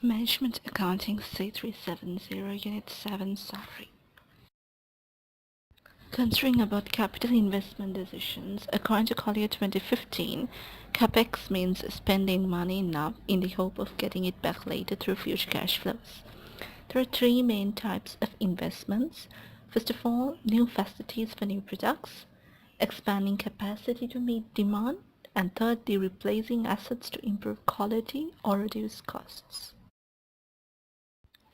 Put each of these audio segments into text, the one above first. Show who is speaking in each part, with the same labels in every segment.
Speaker 1: Management Accounting C370 Unit 7 Summary. Considering about capital investment decisions, according to Collier 2015, CapEx means spending money now in the hope of getting it back later through future cash flows. There are three main types of investments. First of all, new facilities for new products, expanding capacity to meet demand, and thirdly, replacing assets to improve quality or reduce costs.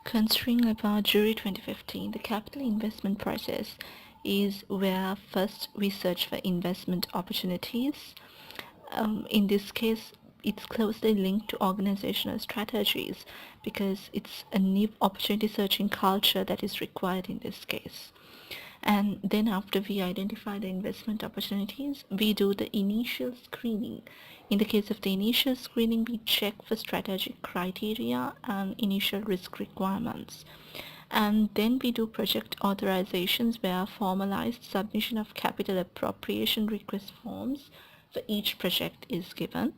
Speaker 1: Considering about Jury 2015, the capital investment process is where first we search for investment opportunities. In this case, it's closely linked to organizational strategies because it's a new opportunity searching culture that is required in this case. And then after we identify the investment opportunities, we do the initial screening. In the case of the initial screening, we check for strategic criteria and initial risk requirements. And then we do project authorizations where formalized submission of capital appropriation request forms for each project is given.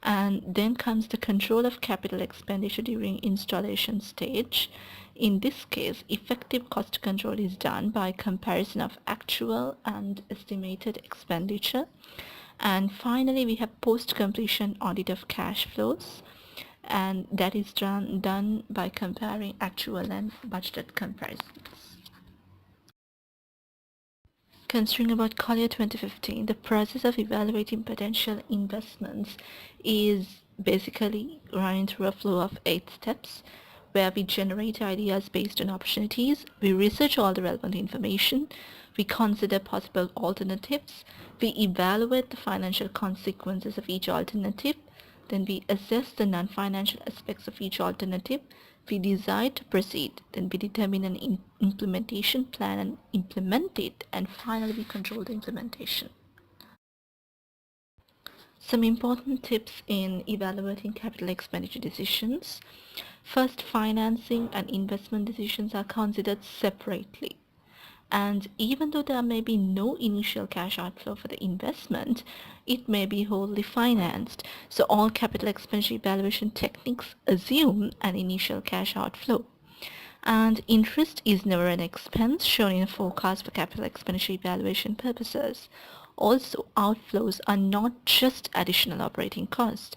Speaker 1: And then comes the control of capital expenditure during installation stage. In this case, effective cost control is done by comparison of actual and estimated expenditure. And finally, we have post-completion audit of cash flows, and that is done by comparing actual and budgeted comparisons. Considering about Collier 2015, the process of evaluating potential investments is basically running through a flow of 8 steps, where we generate ideas based on opportunities, we research all the relevant information, we consider possible alternatives, we evaluate the financial consequences of each alternative, then we assess the non-financial aspects of each alternative, we decide to proceed, then we determine an implementation plan and implement it, and finally we control the implementation. Some important tips in evaluating capital expenditure decisions. First, financing and investment decisions are considered separately. And even though there may be no initial cash outflow for the investment, it may be wholly financed. So all capital expenditure evaluation techniques assume an initial cash outflow. And interest is never an expense shown in a forecast for capital expenditure evaluation purposes. Also, outflows are not just additional operating costs,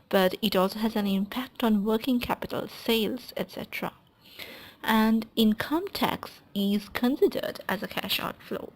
Speaker 1: but it also has an impact on working capital, sales, etc. And income tax is considered as a cash outflow.